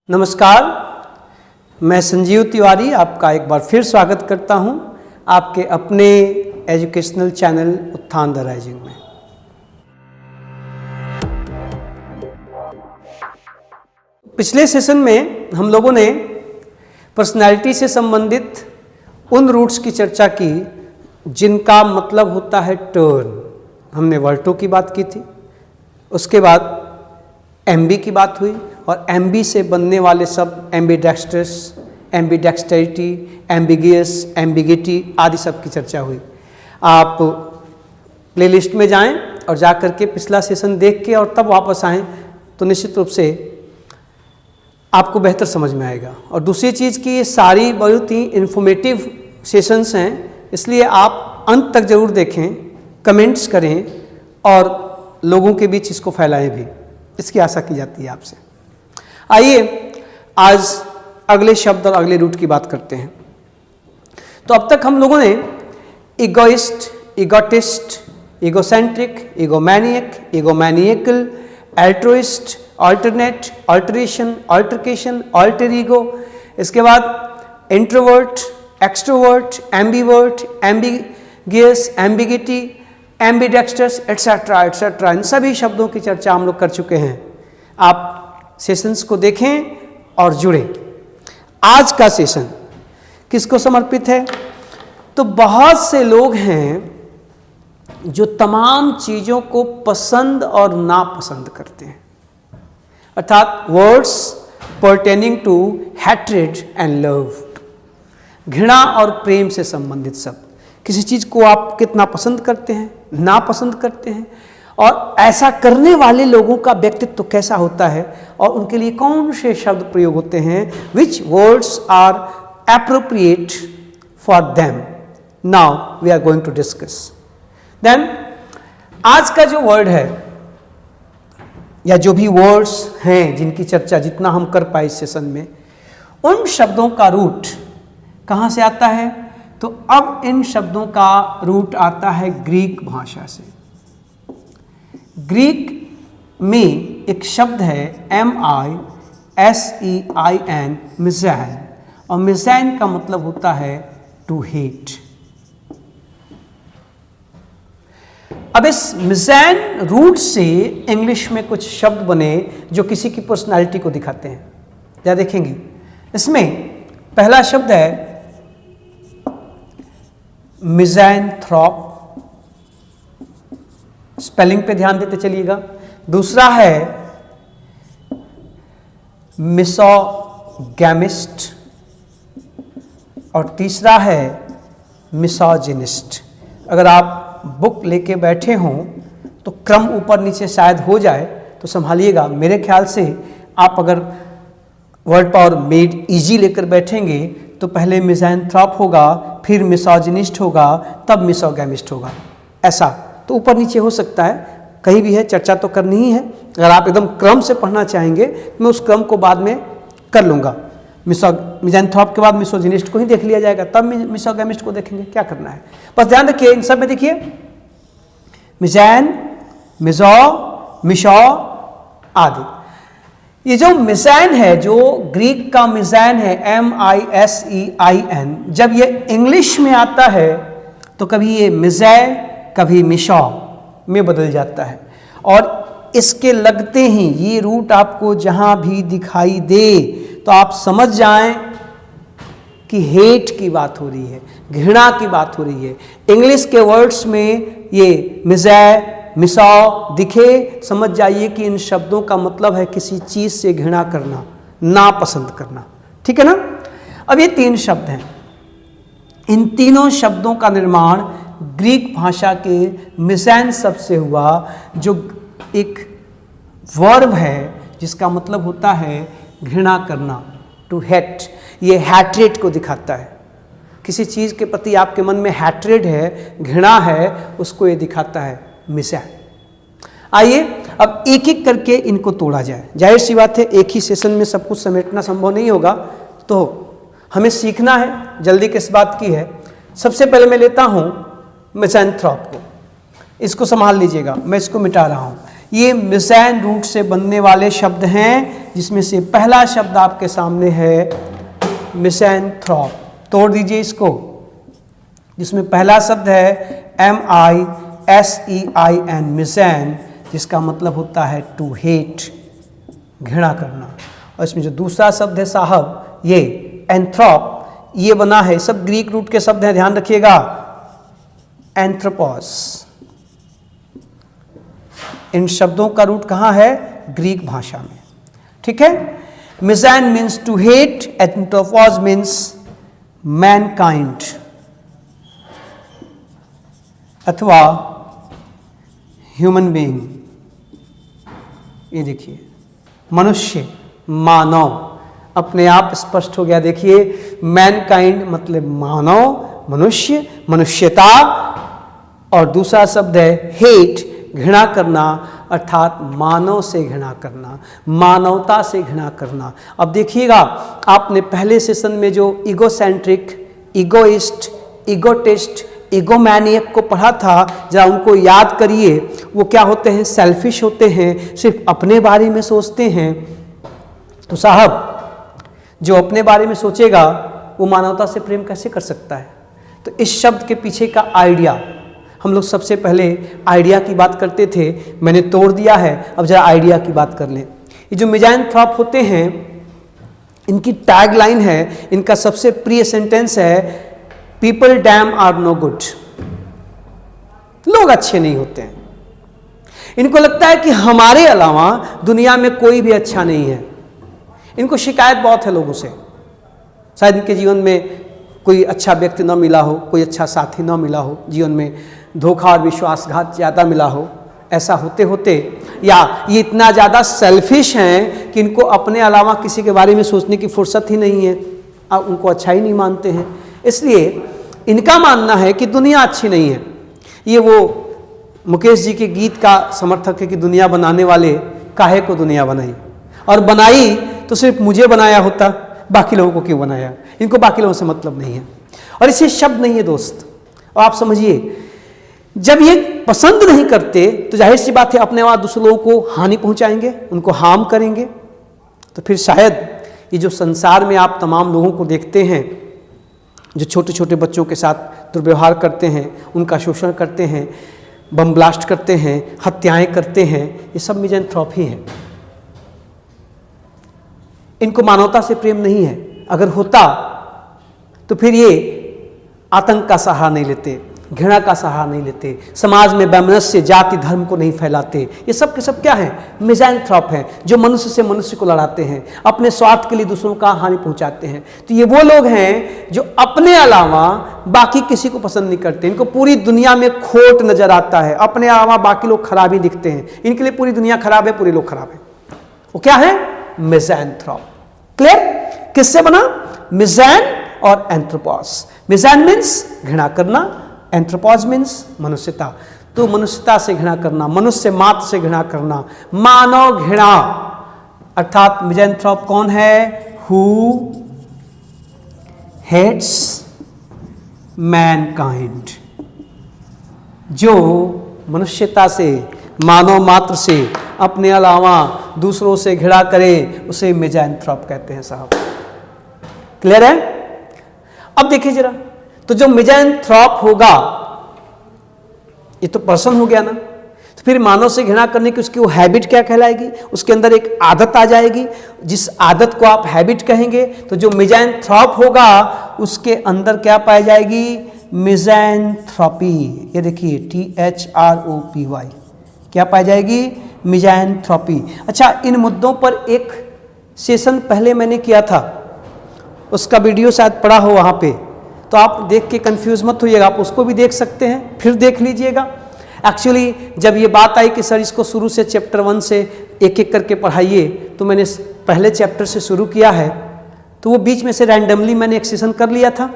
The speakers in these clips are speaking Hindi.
नमस्कार, मैं संजीव तिवारी आपका एक बार फिर स्वागत करता हूं आपके अपने एजुकेशनल चैनल उत्थान द राइजिंग में। पिछले सेशन में हम लोगों ने पर्सनैलिटी से संबंधित उन रूट्स की चर्चा की जिनका मतलब होता है टर्न। हमने वर्टो की बात की थी, उसके बाद एम्बी की बात हुई और एम्बी से बनने वाले सब एम्बीडेक्स्ट्रस, एम्बीडेक्स्टरिटी, एम्बिगियस, एम्बिगिटी आदि सब की चर्चा हुई। आप प्लेलिस्ट में जाएं और जा कर के पिछला सेशन देख के और तब वापस आएं तो निश्चित रूप से आपको बेहतर समझ में आएगा। और दूसरी चीज़ कि ये सारी बहुत ही इन्फॉर्मेटिव सेशंस हैं, इसलिए आप अंत तक जरूर देखें, कमेंट्स करें और लोगों के बीच इसको फैलाएं भी, इसकी आशा की जाती है आपसे। आइए आज अगले शब्द और अगले रूट की बात करते हैं। तो अब तक हम लोगों ने egoist, egotist, egocentric, egomaniac, egomaniacal, altruist, alternate, alteration, altercation, alter ego, इसके बाद introvert, extrovert, ambivert, ambiguous, ambiguity, ambidextrous etcetera etcetera, इन सभी शब्दों की चर्चा हम लोग कर चुके हैं। आप सेशंस को देखें और जुड़ें। आज का सेशन किसको समर्पित है? तो बहुत से लोग हैं जो तमाम चीज़ों को पसंद और नापसंद करते हैं, अर्थात words pertaining to hatred and love, घृणा और प्रेम से संबंधित सब। किसी चीज़ को आप कितना पसंद करते हैं, नापसंद करते हैं, और ऐसा करने वाले लोगों का व्यक्तित्व कैसा होता है और उनके लिए कौन से शब्द प्रयोग होते हैं, which words are appropriate for them. Now we are going to discuss. Then आज का जो वर्ड है या जो भी वर्ड्स हैं जिनकी चर्चा जितना हम कर पाए इस सेशन में, उन शब्दों का रूट कहाँ से आता है? तो अब इन शब्दों का रूट आता है ग्रीक भाषा से। ग्रीक में एक शब्द है M-I-S-E-I-N, मिज़ैन, और मिज़ैन का मतलब होता है टू हेट। अब इस मिज़ैन रूट से इंग्लिश में कुछ शब्द बने जो किसी की पर्सनालिटी को दिखाते हैं। क्या देखेंगे? इसमें पहला शब्द है मिज़ैनथ्रोप, स्पेलिंग पे ध्यान देते चलिएगा। दूसरा है मिसोगैमिस्ट और तीसरा है मिसोजिनिस्ट। अगर आप बुक लेके बैठे हों तो क्रम ऊपर नीचे शायद हो जाए तो संभालिएगा। मेरे ख्याल से आप अगर वर्ड पावर मेड इजी लेकर बैठेंगे तो पहले मिज़ैनथ्रोप होगा, फिर मिसोजिनिस्ट होगा, तब मिसोगैमिस्ट होगा। ऐसा तो ऊपर नीचे हो सकता है, कहीं भी है, चर्चा तो करनी ही है। अगर आप एकदम क्रम से पढ़ना चाहेंगे मैं उस क्रम को बाद में कर लूँगा। मिज़ैनथ्रोप के बाद मिसोजिनिस्ट को ही देख लिया जाएगा, तब मिसोगैमिस्ट को देखेंगे। क्या करना है बस ध्यान रखिए। इन सब में देखिए मिज़ैन, मिज़ो, मिशो आदि। ये जो मिज़ैन है, जो ग्रीक का मिज़ैन है M-I-S-E-I-N, जब ये इंग्लिश में आता है तो कभी ये मिज़ै, कभी मिशो में बदल जाता है। और इसके लगते ही ये रूट आपको जहां भी दिखाई दे तो आप समझ जाएं कि हेट की बात हो रही है, घृणा की बात हो रही है। इंग्लिश के वर्ड्स में ये मिज़ै, मिसो दिखे, समझ जाइए कि इन शब्दों का मतलब है किसी चीज़ से घृणा करना, नापसंद करना। ठीक है ना? अब ये तीन शब्द हैं। इन तीनों शब्दों का निर्माण ग्रीक भाषा के मिज़ैन शब्द से हुआ, जो एक वर्ब है जिसका मतलब होता है घृणा करना, टू हेट। ये हैट्रेड को दिखाता है। किसी चीज़ के प्रति आपके मन में हैट्रेड है, घृणा है, उसको ये दिखाता है मिज़ैन। आइए अब एक एक करके इनको तोड़ा जाए। जाहिर सी बात है एक ही सेशन में सब कुछ समेटना संभव नहीं होगा, तो हमें सीखना है। जल्दी किस बात की है? सबसे पहले मैं लेता हूँ मिज़ैनथ्रोप को। इसको संभाल लीजिएगा, मैं इसको मिटा रहा हूँ। ये मिज़ैन रूट से बनने वाले शब्द हैं जिसमें से पहला शब्द आपके सामने है मिसैंथ्रोप। तोड़ दीजिए इसको, जिसमें पहला शब्द है MISEIN, मिसैन, जिसका मतलब होता है टू हेट, घृणा करना। और इसमें जो दूसरा शब्द है साहब ये एंथ्रोप, ये बना है, सब ग्रीक रूट के शब्द हैं, ध्यान रखिएगा, एंथ्रोपोस। इन शब्दों का रूट कहाँ है? ग्रीक भाषा में, ठीक है। Misein means to hate, anthropos means mankind अथवा ह्यूमन बीइंग। ये देखिए, मनुष्य, मानव, अपने आप स्पष्ट हो गया। देखिए, मैनकाइंड मतलब मानव, मनुष्य, मनुष्यता, और दूसरा शब्द है हेट, घृणा करना, अर्थात मानव से घृणा करना, मानवता से घृणा करना। अब देखिएगा, आपने पहले सेशन में जो ईगोसेंट्रिक, ईगोइस्ट, ईगोटिस्ट, ईगोमैनियक को पढ़ा था, जरा उनको याद करिए। वो क्या होते हैं? सेल्फिश होते हैं, सिर्फ अपने बारे में सोचते हैं। तो साहब, जो अपने बारे में सोचेगा वो मानवता से प्रेम कैसे कर सकता है? तो इस शब्द के पीछे का आइडिया, हम लोग सबसे पहले आइडिया की बात करते थे, मैंने तोड़ दिया है, अब जरा आइडिया की बात कर लें। ये जो मिसैंथ्रोप होते हैं, इनकी टैग लाइन है, इनका सबसे प्रिय सेंटेंस है, people them are no good. लोग अच्छे नहीं होते हैं। इनको लगता है कि हमारे अलावा दुनिया में कोई भी अच्छा नहीं है। इनको शिकायत बहुत है लोगों से, शायद इनके जीवन में कोई अच्छा व्यक्ति न मिला हो, कोई अच्छा साथी न मिला हो, जीवन में धोखा और विश्वासघात ज़्यादा मिला हो। ऐसा होते होते, या ये इतना ज़्यादा सेल्फिश हैं कि इनको अपने अलावा किसी के बारे में सोचने की फुर्सत ही नहीं है, अब उनको अच्छा ही नहीं मानते हैं। इसलिए इनका मानना है कि दुनिया अच्छी नहीं है। ये वो मुकेश जी के गीत का समर्थक है कि दुनिया बनाने वाले काहे को दुनिया बनाई, और बनाई तो सिर्फ मुझे बनाया होता, बाकी लोगों को क्यों बनाया? इनको बाकी लोगों से मतलब नहीं है। और इसे शब्द नहीं है दोस्त। और आप समझिए, जब ये पसंद नहीं करते तो जाहिर सी बात है अपने वहाँ दूसरे लोगों को हानि पहुंचाएंगे, उनको हार्म करेंगे। तो फिर शायद ये जो संसार में आप तमाम लोगों को देखते हैं जो छोटे छोटे बच्चों के साथ दुर्व्यवहार करते हैं, उनका शोषण करते हैं, बम ब्लास्ट करते हैं, हत्याएं करते हैं, ये सब मिसैंथ्रोप ही है। इनको मानवता से प्रेम नहीं है। अगर होता तो फिर ये आतंक का सहारा नहीं लेते, घृणा का सहारा नहीं लेते, समाज में वैमनस्य, जाति धर्म को नहीं फैलाते। ये सब के सब क्या है? मिसैंथ्रोप हैं, जो मनुष्य से मनुष्य को लड़ाते हैं, अपने स्वार्थ के लिए दूसरों का हानि पहुंचाते हैं। तो ये वो लोग हैं जो अपने अलावा बाकी किसी को पसंद नहीं करते। इनको पूरी दुनिया में खोट नजर आता है, अपने अलावा बाकी लोग खराब ही दिखते हैं। इनके लिए पूरी दुनिया खराब है, पूरे लोग खराब है। वो क्या है? मिसैंथ्रोप। क्लियर? किससे बना? मिसैन और एंथ्रोपोस। मिसैन मीन्स घृणा करना, एंथ्रोपोस मीन्स मनुष्यता। तो मनुष्यता से घृणा करना, मनुष्य मात्र से घृणा करना, मानव घृणा, अर्थात मिसैंथ्रोप कौन है? हु हेट्स मैनकाइंड, जो मनुष्यता से, मानव मात्र से, अपने अलावा दूसरों से घृणा करे, उसे मिसैंथ्रोप कहते हैं साहब। क्लियर है? अब देखिए जरा, तो जो मिसैंथ्रोप होगा, ये तो पर्सन हो गया ना, तो फिर मानव से घृणा करने की उसकी वो हैबिट क्या कहलाएगी? उसके अंदर एक आदत आ जाएगी। जिस आदत को आप हैबिट कहेंगे, तो जो मिसैंथ्रोप होगा उसके अंदर क्या पाई जाएगी? मिसैंथ्रोपी। ये देखिए, THROPY, क्या पाई जाएगी? मिसैंथ्रोपी। अच्छा, इन मुद्दों पर एक सेशन पहले मैंने किया था, उसका वीडियो शायद पड़ा हो वहाँ पे, तो आप देख के कंफ्यूज मत होइएगा, आप उसको भी देख सकते हैं, फिर देख लीजिएगा। एक्चुअली जब ये बात आई कि सर इसको शुरू से चैप्टर 1 से एक एक करके पढ़ाइए, तो मैंने पहले चैप्टर से शुरू किया है, तो वो बीच में से रैंडमली मैंने एक सेशन कर लिया था।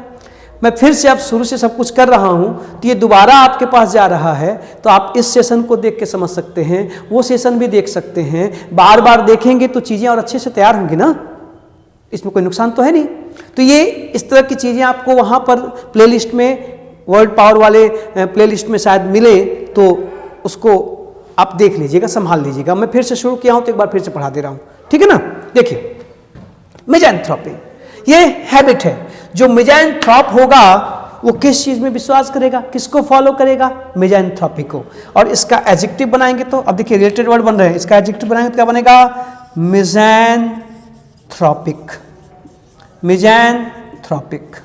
मैं फिर से अब शुरू से सब कुछ कर रहा हूँ, तो ये दोबारा आपके पास जा रहा है, तो आप इस सेशन को देख के समझ सकते हैं, वो सेशन भी देख सकते हैं। बार बार देखेंगे तो चीज़ें और अच्छे से तैयार होंगी ना, इसमें कोई नुकसान तो है नहीं। तो ये इस तरह की चीज़ें आपको वहाँ पर प्लेलिस्ट में, वर्ल्ड पावर वाले प्लेलिस्ट में शायद मिले, तो उसको आप देख लीजिएगा, संभाल लीजिएगा। मैं फिर से शुरू किया हूँ तो एक बार फिर से पढ़ा दे रहा हूँ। ठीक है ना। देखिए मिज़ैंथ्रोपी ये हैबिट है। जो मिज़ैंथ्रोप होगा वो किस चीज में विश्वास करेगा, किसको फॉलो करेगा, मिज़ैंथ्रोपी को। और इसका एडजेक्टिव बनाएंगे तो अब देखिए रिलेटेड वर्ड बन रहे हैं, इसका एडजेक्टिव बनाएंगे तो क्या बनेगा, मिज़ैंथ्रोपिक। मिज़ैंथ्रोपिक,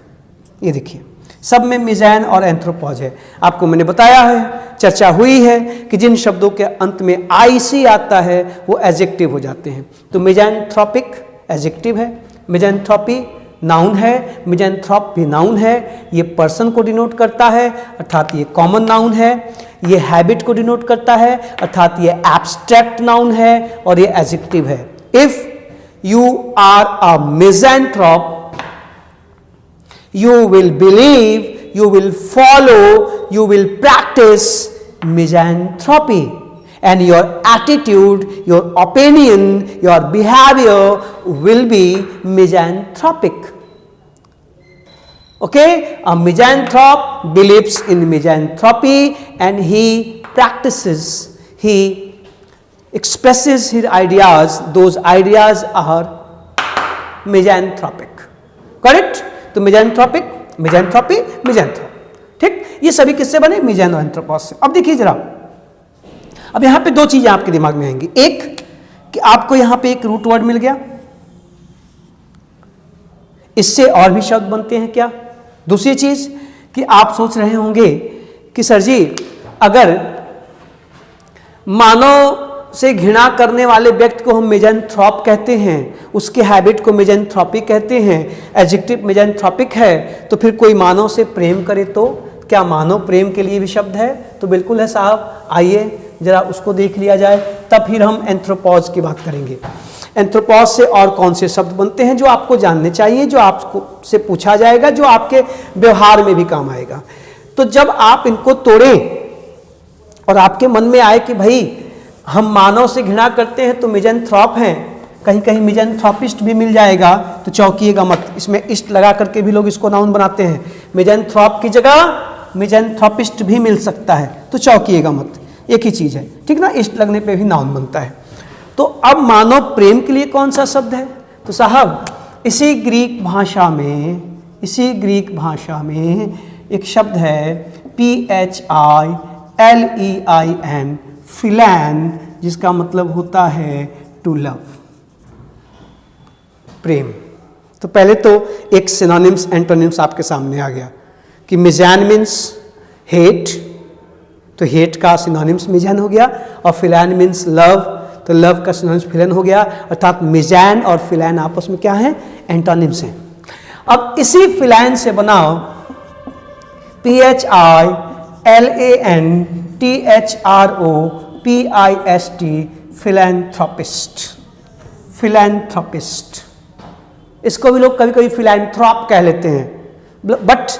ये देखिए सब में मिज़ैन और एंथ्रोपॉज है। आपको मैंने बताया है, चर्चा हुई है कि जिन शब्दों के अंत में आईसी आता है वो एडजेक्टिव हो जाते हैं। तो मिज़ैंथ्रोपिक एडजेक्टिव है, मिज़ैंथ्रोपी नाउन है, मिज़ैंथ्रोप भी नाउन है। ये पर्सन को डिनोट करता है अर्थात ये कॉमन नाउन है। ये हैबिट को डिनोट करता है अर्थात ये एब्स्ट्रैक्ट नाउन है, और ये एडजेक्टिव है। If you are a misanthrope, you will believe, you will follow, you will practice misanthropy, and your attitude, your opinion, your behavior will be misanthropic. Okay, a misanthrope believes in misanthropy and he practices, he expresses his ideas, those ideas are misanthropic. Correct? तो मिज़ैंथ्रोपिक, मिज़ैंथ्रोपी, मिज़ैंथ्रोप, ठीक। ये सभी किससे बने, मिज़ैन और एंथ्रोपॉस से। अब देखिए जरा, अब यहां पे दो चीजें आपके दिमाग में आएंगी। एक कि आपको यहां पे एक रूट वर्ड मिल गया, इससे और भी शब्द बनते हैं क्या। दूसरी चीज कि आप सोच रहे होंगे कि सर जी अगर मानव से घृणा करने वाले व्यक्ति को हम मिज़ैंथ्रोप कहते हैं, उसके हैबिट को मिज़ैंथ्रोपी कहते हैं, एडजेक्टिव मिज़ैंथ्रोपिक है, तो फिर कोई मानव से प्रेम करे तो क्या मानव प्रेम के लिए भी शब्द है। तो बिल्कुल है साहब, आइए जरा उसको देख लिया जाए, तब फिर हम एंथ्रोपॉज की बात करेंगे। एंथ्रोपॉज से और कौन से शब्द बनते हैं जो आपको जानने चाहिए, जो आपको से पूछा जाएगा, जो आपके व्यवहार में भी काम आएगा। तो जब आप इनको तोड़ें और आपके मन में आए कि भाई हम मानव से घृणा करते हैं तो मिज़ैंथ्रोप हैं, कहीं कहीं मिज़ैंथ्रोपिस्ट भी मिल जाएगा तो चौंकिएगा मत, इसमें इस्ट लगा करके भी लोग इसको नाउन बनाते हैं। मिज़ैंथ्रोप की जगह मिज़ैंथ्रोपिस्ट भी मिल सकता है, तो चौंकिएगा मत, एक ही चीज़ है, ठीक ना। इस्ट लगने पे भी नाउन बनता है। तो अब मानव प्रेम के लिए कौन सा शब्द है, तो साहब इसी ग्रीक भाषा में एक शब्द है PHILEIN, फिलैन, जिसका मतलब होता है टू लव, प्रेम। तो पहले तो एक सिनोनिम्स एंटोनिम्स आपके सामने आ गया कि मिज़ैन मीन्स हेट, तो हेट का सिनोनिम्स मिज़ैन हो गया, और फिलैन मीन्स लव, तो लव का सिनोनिम्स फिलैन हो गया। अर्थात मिज़ैन और फिलैन आपस में क्या है, एंटोनिम्स हैं। अब इसी फिलैन से बनाओ PHILANTHROPIST, फिलैंथ्रोपिस्ट। फिलैंथ्रोपिस्ट, इसको भी लोग कभी कभी फिलैंथ्रोप कह लेते हैं, but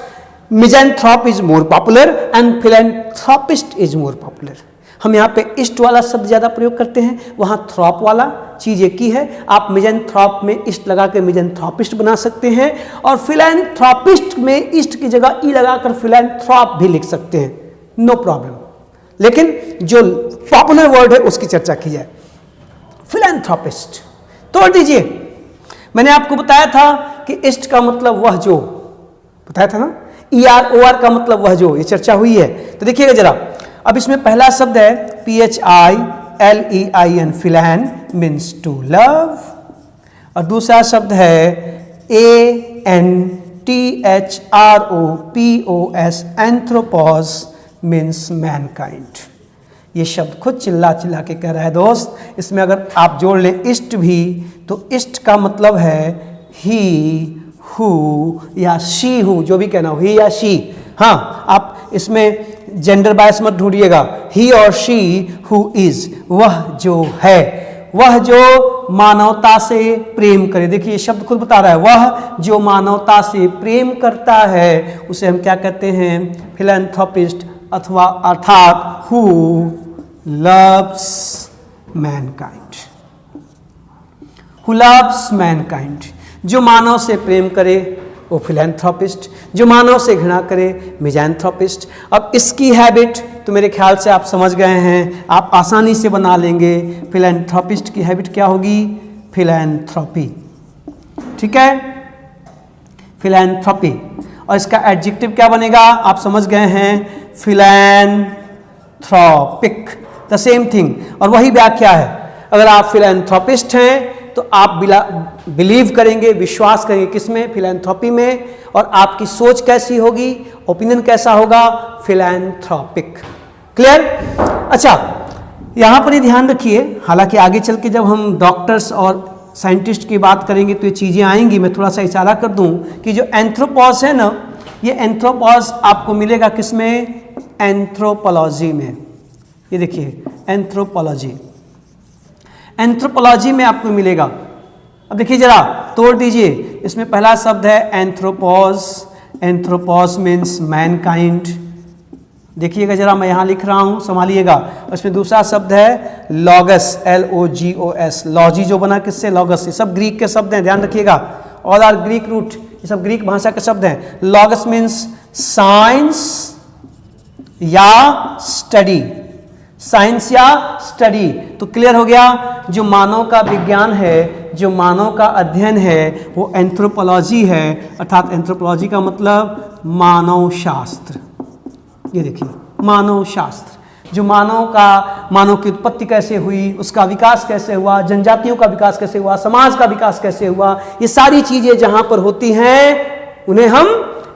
misanthrope is more popular and philanthropist is more popular. हम यहाँ पे इस्ट वाला शब्द ज्यादा प्रयोग करते हैं, वहाँ थ्रॉप वाला। चीज एक ही है, आप मिज़ैंथ्रोप में इस्ट लगा कर मिज़ैंथ्रोपिस्ट बना सकते हैं, और फिलैंथ्रोपिस्ट में इस्ट की जगह ई लगाकर फिलैंथ्रोप भी लिख सकते हैं, नो प्रॉब्लम। लेकिन जो पॉपुलर वर्ड है उसकी चर्चा की जाए। फिलैंथ्रोपिस्ट तोड़ दीजिए, मैंने आपको बताया था कि इस्ट का मतलब वह जो, बताया था ना, ER-OR का मतलब वह जो, ये चर्चा हुई है। तो देखिएगा जरा, अब इसमें पहला शब्द है PHILEIN, philein means to love, और दूसरा शब्द है ANTHROPOS, एंथ्रोपॉस मीन्स मैनकाइंड। ये शब्द खुद चिल्ला चिल्ला के कह रहा है दोस्त। इसमें अगर आप जोड़ लें इस्ट भी, तो इस्ट का मतलब है ही, हु या शी हु, जो भी कहना हो, ही या शी। हाँ, आप इसमें जेंडर बायस मत ढूंढिएगा, ही और शी हु इज, वह जो है, वह जो मानवता से प्रेम करे। देखिए शब्द खुद बता रहा है, वह जो मानवता से प्रेम करता है उसे हम क्या कहते हैं, फिलैंथ्रोपिस्ट, अथवा अर्थात who loves Mankind. Who loves Mankind, जो मानव से प्रेम करे वो फिलैंथ्रोपिस्ट, जो मानव से घृणा करे मिज़ैंथ्रोपिस्ट। अब इसकी हैबिट तो मेरे ख्याल से आप समझ गए हैं, आप आसानी से बना लेंगे। फिलैंथ्रोपिस्ट की हैबिट क्या होगी, फिलैंथ्रोपी। ठीक है, फिलैंथ्रोपी। और इसका एडजेक्टिव क्या बनेगा, आप समझ गए हैं, फिलैंथ्रोपिक, द सेम थिंग। और वही व्याख्या है, अगर आप फिलैंथ्रोपिस्ट हैं तो आप बिलीव करेंगे, विश्वास करेंगे किसमें, फिलैंथ्रोपी में। और आपकी सोच कैसी होगी, ओपिनियन कैसा होगा, फिलैंथ्रोपिक। क्लियर? अच्छा, यहां पर ही ध्यान रखिए, हालांकि आगे चल के जब हम डॉक्टर्स और साइंटिस्ट की बात करेंगे तो ये चीज़ें आएंगी। मैं थोड़ा सा इशारा कर दूं कि जो एंथ्रोपॉज है ना, ये एंथ्रोपॉज आपको मिलेगा किसमें, एंथ्रोपोलॉजी में। ये देखिए एंथ्रोपोलॉजी, एंथ्रोपोलॉजी में आपको मिलेगा। अब देखिए जरा तोड़ दीजिए, इसमें पहला शब्द है एंथ्रोपॉज, एंथ्रोपॉज मीन्स मैनकाइंड। देखिएगा जरा, मैं यहाँ लिख रहा हूँ, संभालिएगा। उसमें दूसरा शब्द है लॉगस, LOGOS, लॉजी जो बना किससे, लॉगस। ये सब ग्रीक के शब्द हैं, ध्यान रखिएगा, ऑल आर ग्रीक रूट, ये सब ग्रीक भाषा के शब्द हैं। लॉगस मीन्स साइंस या स्टडी, साइंस या स्टडी। तो क्लियर हो गया, जो मानव का विज्ञान है, जो मानव का अध्ययन है, वो एंथ्रोपोलॉजी है। अर्थात एंथ्रोपोलॉजी का मतलब मानव शास्त्र। ये देखिए मानव शास्त्र, जो मानव की उत्पत्ति कैसे हुई, उसका विकास कैसे हुआ, जनजातियों का विकास कैसे हुआ, समाज का विकास कैसे हुआ, ये सारी चीजें जहां पर होती हैं उन्हें हम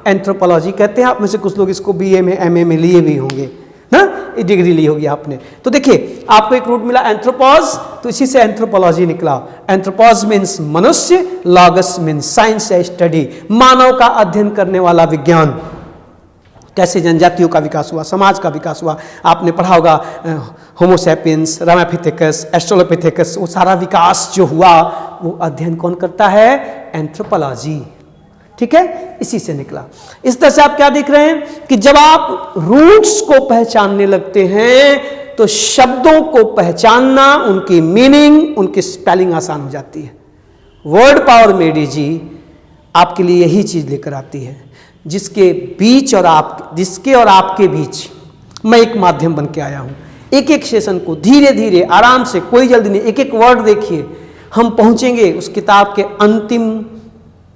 एंथ्रोपोलॉजी कहते हैं। आप में से कुछ लोग इसको BA में MA में लिए भी होंगे ना, ये डिग्री ली होगी आपने। तो देखिए आपको एक रूट मिला एंथ्रोपॉज, तो इसी से एंथ्रोपोलॉजी निकला। एंथ्रोपॉज मीन्स मनुष्य, लॉगस मीन्स साइंस या स्टडी, मानव का अध्ययन करने वाला विज्ञान। कैसे जनजातियों का विकास हुआ, समाज का विकास हुआ, आपने पढ़ा होगा होमोसैपियंस, रामापिथेकस, एस्ट्रोलोपिथेकस, वो सारा विकास जो हुआ वो अध्ययन कौन करता है, एंथ्रोपोलॉजी। ठीक है, इसी से निकला। इस तरह से आप क्या देख रहे हैं कि जब आप रूट्स को पहचानने लगते हैं तो शब्दों को पहचानना, उनकी मीनिंग, उनकी स्पेलिंग आसान हो जाती है। वर्ड पावर मेडी जी आपके लिए यही चीज लेकर आती है, जिसके और आपके बीच मैं एक माध्यम बन के आया हूं। एक एक सेशन को धीरे धीरे आराम से, कोई जल्दी नहीं, एक एक वर्ड देखिए, हम पहुंचेंगे उस किताब के अंतिम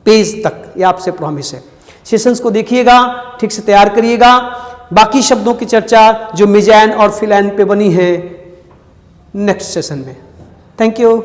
पेज तक, ये आपसे प्रॉमिस है। सेशंस को देखिएगा, ठीक से तैयार करिएगा। बाकी शब्दों की चर्चा जो मिजैन और फिलैन पे बनी है नेक्स्ट सेशन में। Thank you.